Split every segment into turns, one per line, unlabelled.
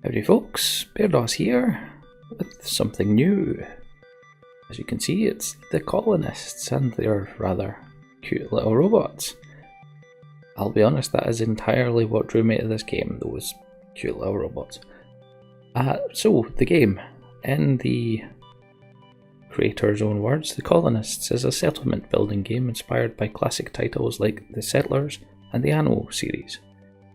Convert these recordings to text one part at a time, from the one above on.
Howdy folks, Bairdos here with something new. As you can see, it's the Colonists and their rather cute little robots. I'll be honest, that is entirely what drew me to this game, those cute little robots. So, the game, in the creator's own words, The Colonists is a settlement building game inspired by classic titles like The Settlers and the Anno series.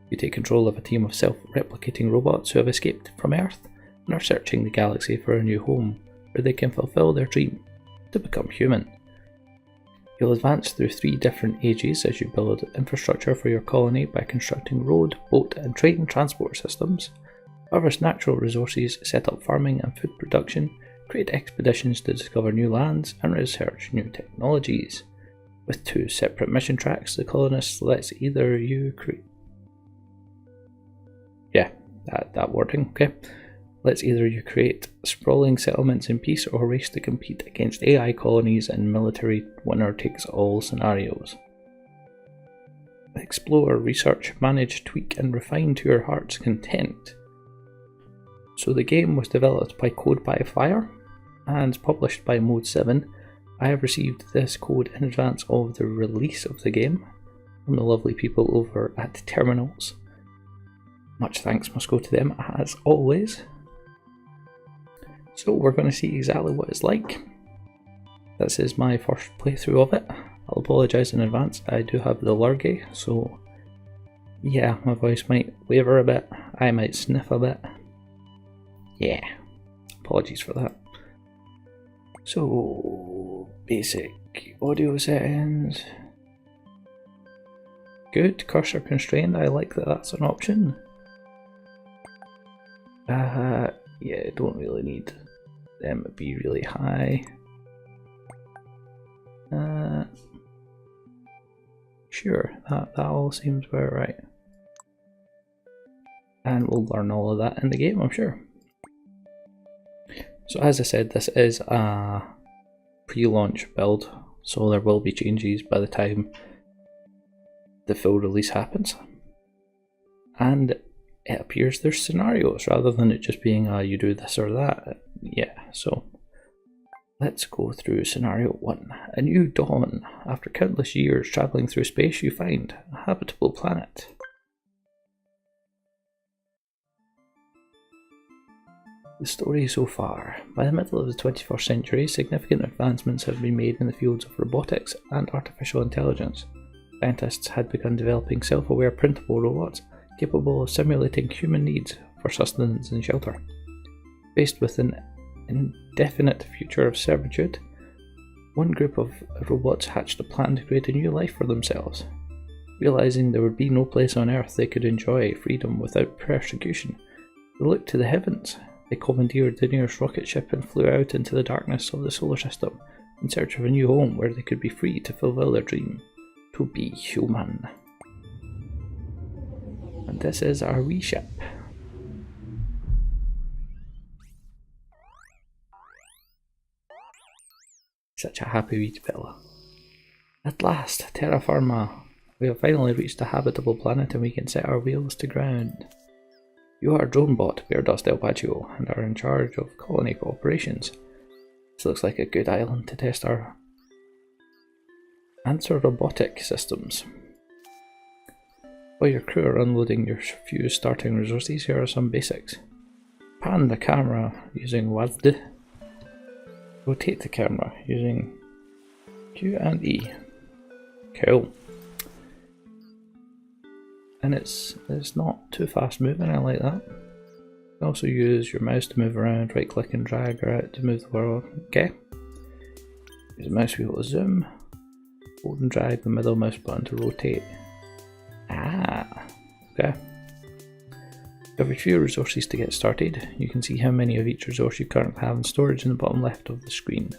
You take control of a team of self-replicating robots who have escaped from Earth and are searching the galaxy for a new home where they can fulfill their dream to become human. You'll advance through 3 different ages as you build infrastructure for your colony by constructing road, boat and train transport systems, harvest natural resources, set up farming and food production, create expeditions to discover new lands and research new technologies. With 2 separate mission tracks, The Colonists lets either you create that wording, okay? Let's either you create sprawling settlements in peace or race to compete against AI colonies in military winner-takes-all scenarios. Explore, research, manage, tweak and refine to your heart's content. So the game was developed by Code by Fire and published by Mode 7. I have received this code in advance of the release of the game from the lovely people over at Terminals. Much thanks must go to them, as always. So we're going to see exactly what it's like. This is my first playthrough of it. I'll apologise in advance, I do have the lurgy, so yeah, my voice might waver a bit, I might sniff a bit. Yeah, apologies for that. So, basic audio settings. Good, cursor constrained, I like that that's an option. Yeah, don't really need them to be really high. Sure, that all seems about right. And we'll learn all of that in the game, I'm sure. So as I said, this is a pre-launch build, so there will be changes by the time the full release happens. And it appears there's scenarios rather than it just being you do this or that. Yeah, so let's go through scenario 1. A new dawn. After countless years travelling through space, you find a habitable planet. The story so far. By the middle of the 21st century, significant advancements had been made in the fields of robotics and artificial intelligence. Scientists had begun developing self-aware printable robots capable of simulating human needs for sustenance and shelter. Faced with an indefinite future of servitude, one group of robots hatched a plan to create a new life for themselves. Realizing there would be no place on Earth they could enjoy freedom without persecution, they looked to the heavens. They commandeered the nearest rocket ship and flew out into the darkness of the solar system in search of a new home where they could be free to fulfill their dream, to be human. And this is our wee ship. Such a happy wee fella. At last, terra firma. We have finally reached a habitable planet and we can set our wheels to ground. You are drone bot Bairdos del Pacho and are in charge of colony operations. This looks like a good island to test our answer robotic systems. While your crew are unloading your few starting resources, here are some basics. Pan the camera using WASD. Rotate the camera using Q and E. Cool. And it's not too fast moving, I like that. You can also use your mouse to move around, right click and drag her out to move the world. Okay. Use the mouse wheel to zoom. Hold and drag the middle mouse button to rotate. Okay. You have a few resources to get started. You can see how many of each resource you currently have in storage in the bottom left of the screen.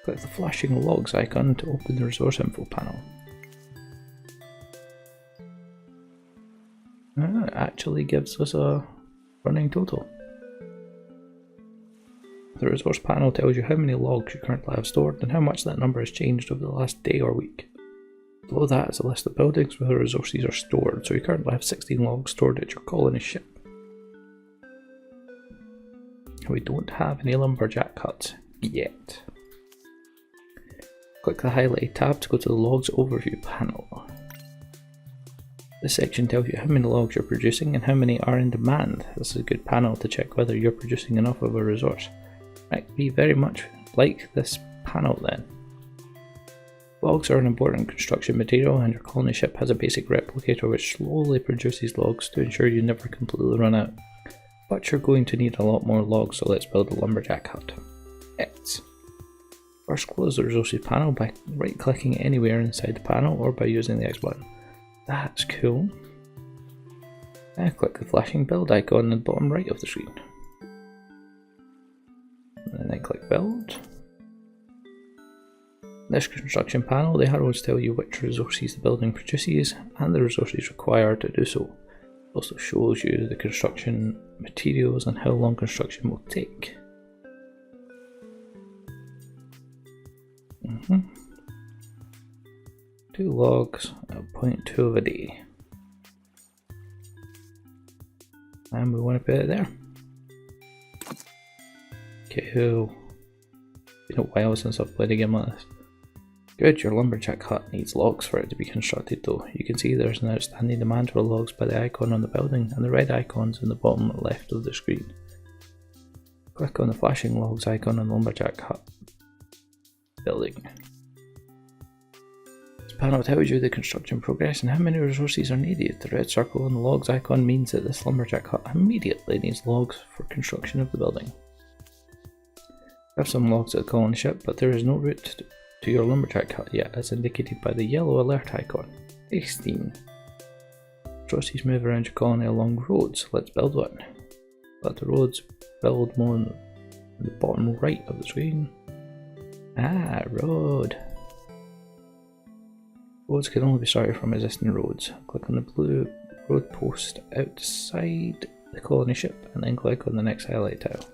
Click the flashing logs icon to open the resource info panel. It actually gives us a running total. The resource panel tells you how many logs you currently have stored and how much that number has changed over the last day or week. Below that is a list of buildings where the resources are stored, so you currently have 16 logs stored at your colony ship. We don't have any lumberjack huts yet. Click the highlighted tab to go to the Logs Overview panel. This section tells you how many logs you're producing and how many are in demand. This is a good panel to check whether you're producing enough of a resource. Right, be very much like this panel then. Logs are an important construction material, and your colony ship has a basic replicator which slowly produces logs to ensure you never completely run out. But you're going to need a lot more logs, so let's build a lumberjack hut. X. First, close the resources panel by right clicking anywhere inside the panel or by using the X button. That's cool. Now click the flashing build icon in the bottom right of the screen. And then click build. In this construction panel, the arrows tell you which resources the building produces and the resources required to do so. It also shows you the construction materials and how long construction will take. 2 logs at 0.2 of a day. And we want to put it there. Cool. It's been a while since I've played a game like this. Good, your lumberjack hut needs logs for it to be constructed though. You can see there's an outstanding demand for logs by the icon on the building and the red icons in the bottom left of the screen. Click on the flashing logs icon on the lumberjack hut building. This panel tells you the construction progress and how many resources are needed. The red circle on the logs icon means that this lumberjack hut immediately needs logs for construction of the building. You have some logs at the colony ship, but there is no route to your lumberjack hut yet, as indicated by the yellow alert icon. 16. Resources move around your colony along roads. Let's build one. Let the roads build more on the bottom right of the screen. Ah, road. Roads can only be started from existing roads. Click on the blue road post outside the colony ship and then click on the next highlight tile.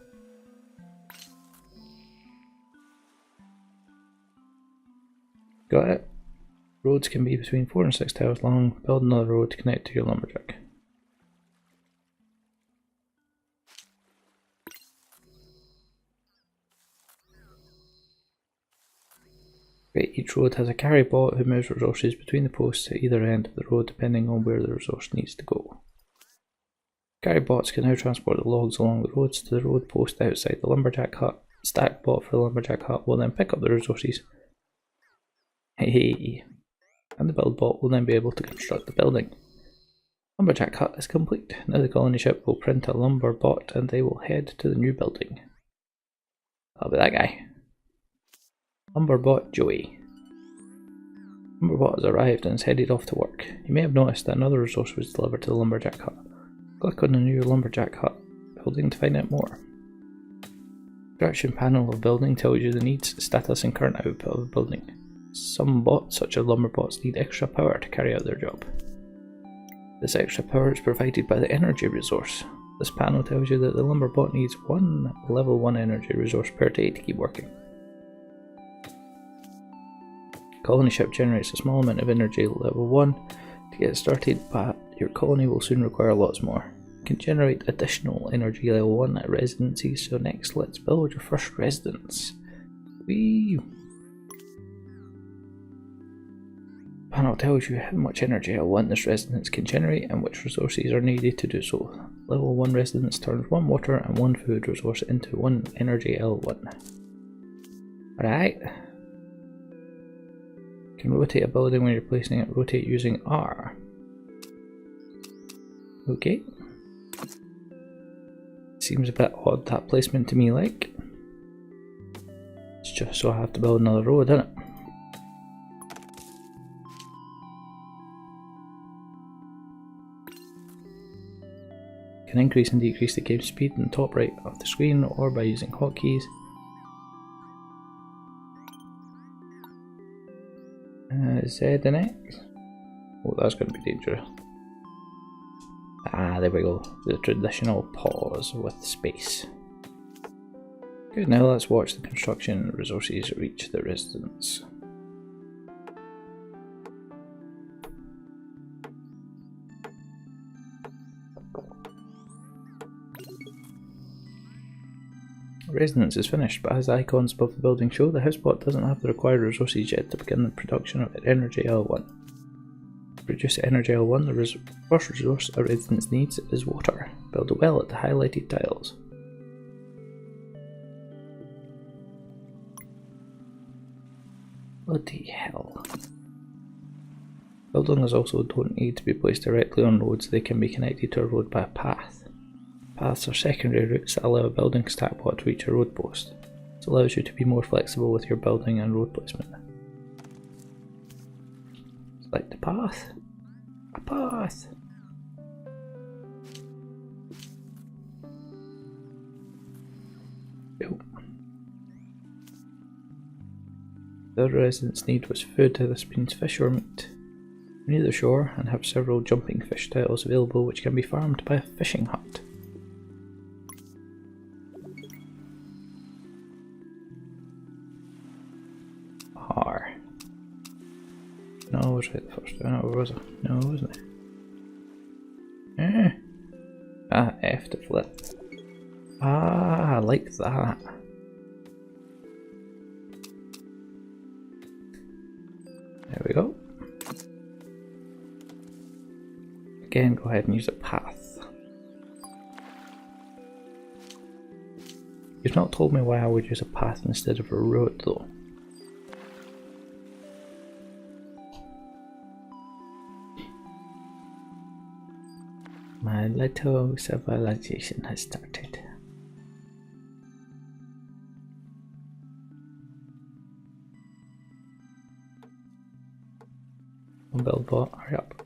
Got it? Roads can be between 4 and 6 tiles long. Build another road to connect to your lumberjack. Great, each road has a carry bot who moves resources between the posts at either end of the road depending on where the resource needs to go. Carry bots can now transport the logs along the roads to the road post outside the lumberjack hut. Stack bot for the lumberjack hut will then pick up the resources. Hey, and the build bot will then be able to construct the building. Lumberjack hut is complete. Now the colony ship will print a lumber bot and they will head to the new building. I'll be that guy. Lumberbot Joey. Lumberbot has arrived and is headed off to work. You may have noticed that another resource was delivered to the lumberjack hut. Click on the new lumberjack hut building to find out more. The construction panel of building tells you the needs, status and current output of the building. Some bots, such as lumberbots, need extra power to carry out their job. This extra power is provided by the energy resource. This panel tells you that the lumberbot needs 1 level 1 energy resource per day to keep working. Colony ship generates a small amount of energy at level 1 to get started, but your colony will soon require lots more. You can generate additional energy level 1 at residencies, so next let's build your first residence. Whee! Panel tells you how much energy L1 this residence can generate and which resources are needed to do so. Level 1 residence turns 1 water and 1 food resource into 1 energy L1. Alright. You can rotate a building when you're placing it. Rotate using R. Okay. Seems a bit odd, that placement to me, like. It's just so I have to build another road, isn't it? Can increase and decrease the game speed in the top right of the screen or by using hotkeys. Z and X. Oh, that's going to be dangerous. Ah, there we go. The traditional pause with space. Good, now let's watch the construction resources reach the residence. Residence is finished, but as the icons above the building show, the housebot doesn't have the required resources yet to begin the production of Energy L1. To produce Energy L1, the first resource a residence needs is water. Build a well at the highlighted tiles. Bloody hell. Buildings also don't need to be placed directly on roads, they can be connected to a road by a path. Paths are secondary routes that allow a building stack bot to reach a road post. This allows you to be more flexible with your building and road placement. Select the path. A path! Go. The other residents' need was food. This means fish or meat. We're near the shore and have several jumping fish tiles available which can be farmed by a fishing hut. No, I was right the first time, or was I? No, wasn't it? Ah, F to flip. Ah, I like that. There we go. Again, go ahead and use a path. You've not told me why I would use a path instead of a road though. My little civilization has started. Build bot, hurry up.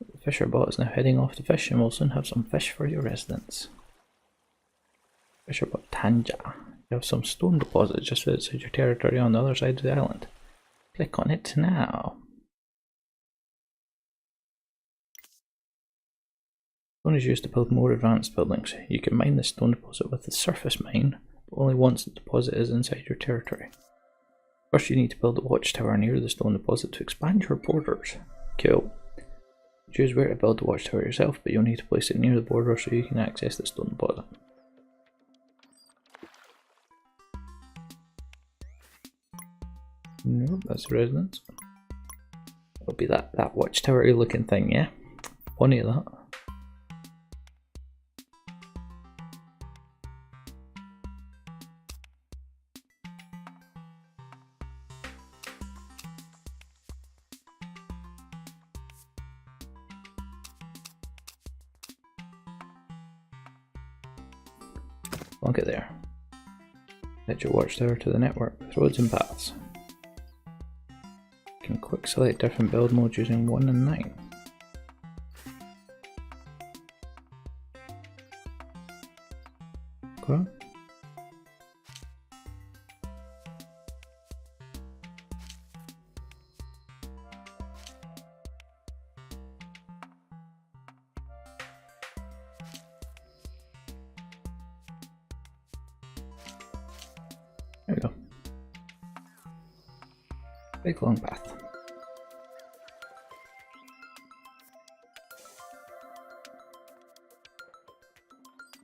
The fisher bot is now heading off to fish and will soon have some fish for your residents. Fisher bot Tanja. You have some stone deposits just outside your territory on the other side of the island. Click on it now. Stone is used to build more advanced buildings. You can mine the stone deposit with the surface mine, but only once the deposit is inside your territory. First you need to build a watchtower near the stone deposit to expand your borders. Cool. Choose where to build the watchtower yourself, but you'll need to place it near the border so you can access the stone deposit. Nope, that's the residence. It'll be that watchtower-y looking thing, yeah? Funny that. Look at there. Set your watchtower to the network with roads and paths. You can quick select different build modes using 1 and 9. Okay. There we go. Big long path.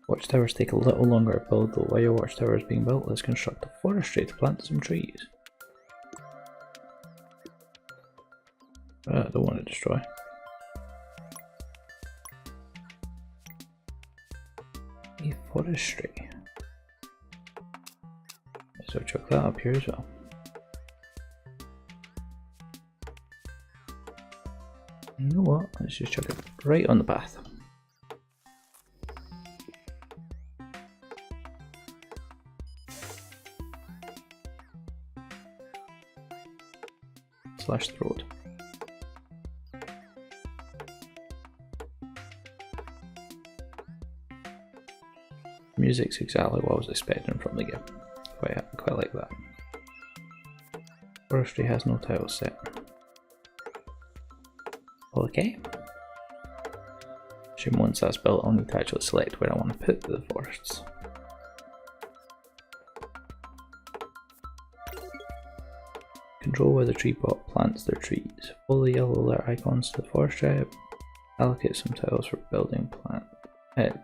Watchtowers take a little longer to build, though while your watchtower is being built, let's construct a forestry to plant some trees. I don't want to destroy. A forestry. So chuck that up here as well. You know what? Let's just chuck it right on the path. Slash the road. Music's exactly what I was expecting from the game. Quite like that. Forestry has no tile set. Okay. Assume once that's built, I'll need to actually select where I want to put the forests. Control where the tree bot plants their trees. Follow the yellow alert icons to the forest tribe. Allocate some tiles for building plant. Let's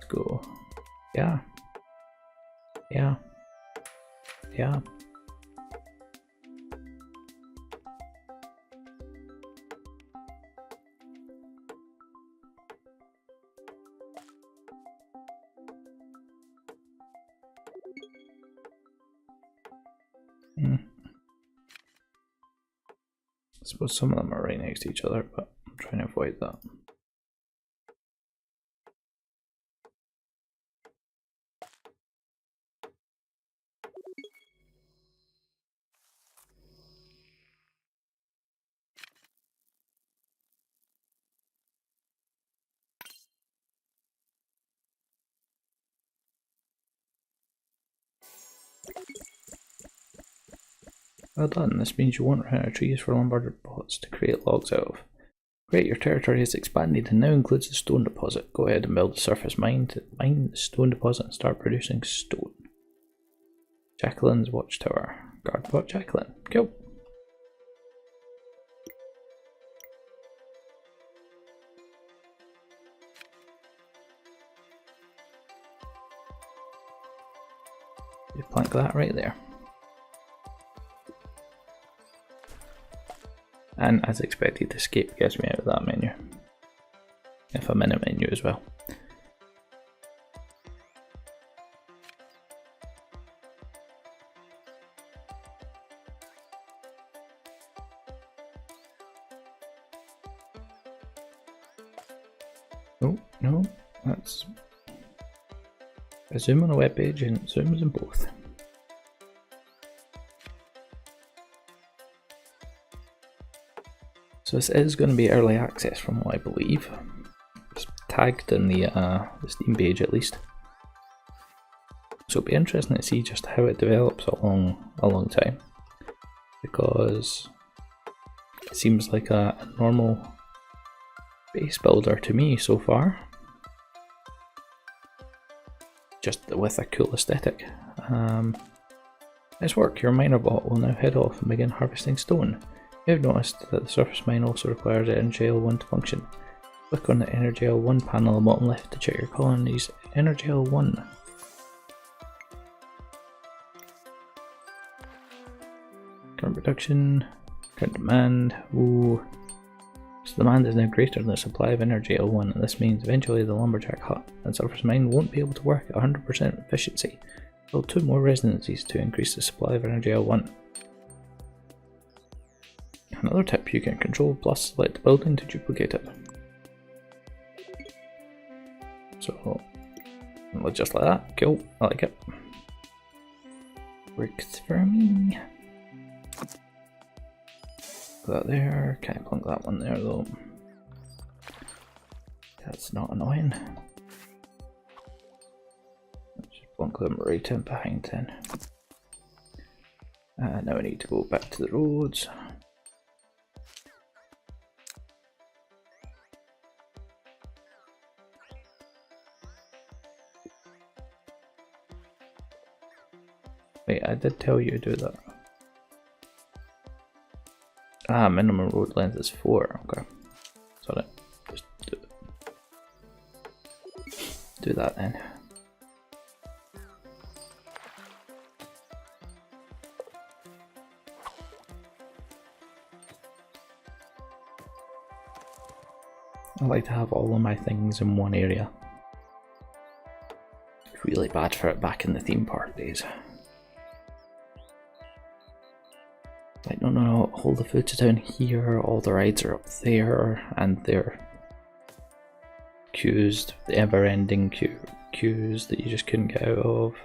go. Yeah. Yeah. Yeah. I suppose some of them are right next to each other, but I'm trying to avoid that. Well done, this means you won't run out of trees for lumber bots to create logs out of. Great, your territory has expanded and now includes the stone deposit. Go ahead and build a surface mine to mine the stone deposit and start producing stone. Jacqueline's watchtower. Guardbot Jacqueline. Cool. You plank that right there. And as expected, escape gets me out of that menu. If I'm in a menu as well. Oh, no, that's... I zoom on a web page and it zooms in both. So this is going to be early access from what I believe. It's tagged in the Steam page at least. So it'll be interesting to see just how it develops along a long time. Because it seems like a normal base builder to me so far. Just with a cool aesthetic. Nice work, your miner bot will now head off and begin harvesting stone. You have noticed that the surface mine also requires Energy L1 to function. Click on the Energy L1 panel on the bottom left to check your colony's Energy L1. Current production, current demand, ooh. So demand is now greater than the supply of Energy L1, and this means eventually the lumberjack hut and surface mine won't be able to work at 100% efficiency. Build 2 more residencies to increase the supply of Energy L1. Another tip, you can control plus select the building to duplicate it. So, just like that, cool, I like it. Works for me. Put that there, can't plunk that one there though. That's not annoying. Let's just plunk them right in behind then. Now I need to go back to the roads. Wait, I did tell you to do that. Ah, minimum road length is 4. Okay. Sorry. Just do that then. I like to have all of my things in one area. Really bad for it back in the theme park days. Like, no, hold the foods down here, all the rides are up there, and they're queues, the ever-ending queues that you just couldn't get out of.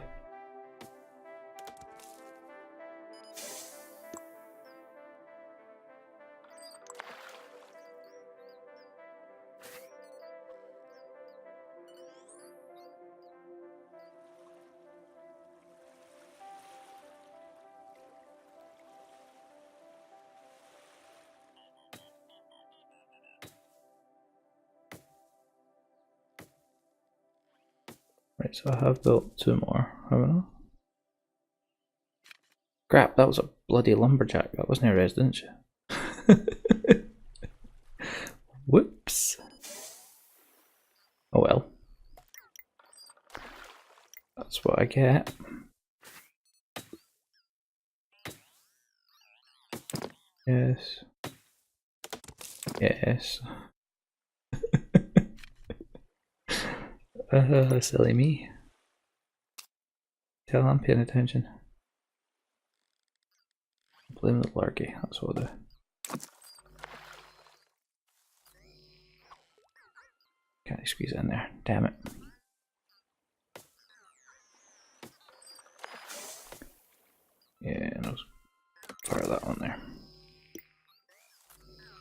Right, Right, so I have built 2 more, haven't I? Crap, that was a bloody lumberjack. That wasn't a residence. Whoops. Oh well. That's what I get. Yes. Yes. Silly me. Tell I'm paying attention. Blame the larky, that's what I do. Can't I squeeze it in there? Damn it. Yeah, and I'll fire that one there.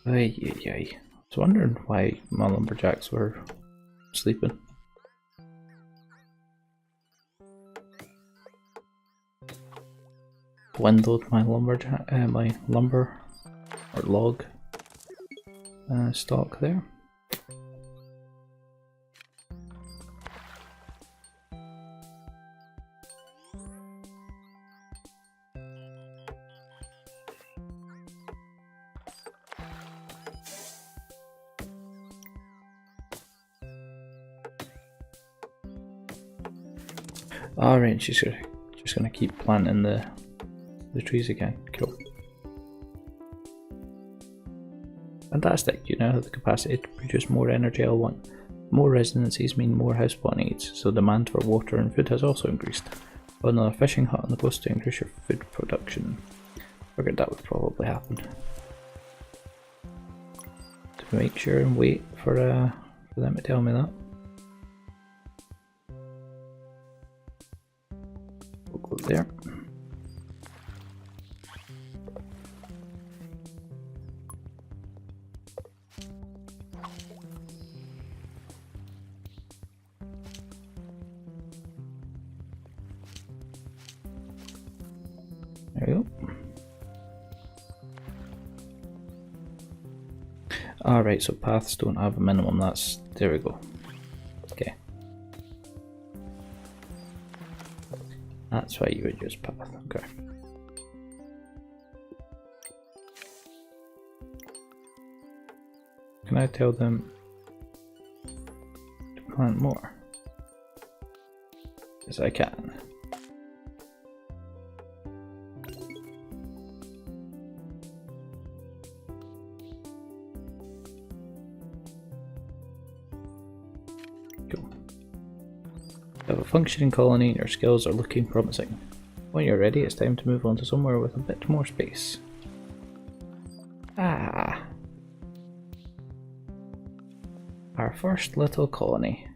Ay, ay, ay. I was wondering why my lumberjacks were sleeping. Dwindled my my lumber or log stock there. Alright, she's just gonna keep planting the trees again. Cool. Fantastic, you now have the capacity to produce more energy I'll want. More residencies mean more houseplant needs, so demand for water and food has also increased. Build another fishing hut on the coast to increase your food production. Figured that would probably happen. To make sure and wait for them to tell me that. We'll go there. There we go. Alright, so paths don't have a minimum, there we go. Okay. That's why you would use path, okay. Can I tell them to plant more? Yes, I can. You have a functioning colony and your skills are looking promising. When you're ready, it's time to move on to somewhere with a bit more space. Ah! Our first little colony.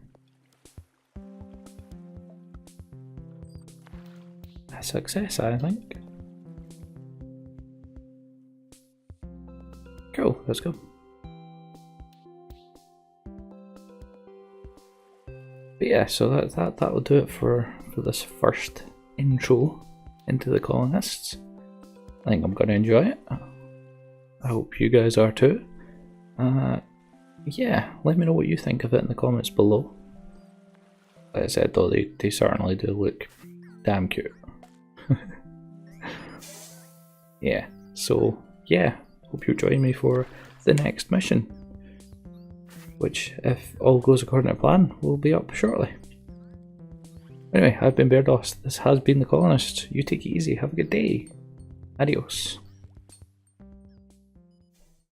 A success, I think. Cool, let's go. But yeah, so that'll do it for this first intro into the Colonists. I think I'm going to enjoy it. I hope you guys are too. Yeah, let me know what you think of it in the comments below. Like I said though, they certainly do look damn cute. Yeah, so yeah, hope you join me for the next mission, which, if all goes according to plan, will be up shortly. Anyway, I've been Bairdos. This has been The Colonists. You take it easy. Have a good day. Adios.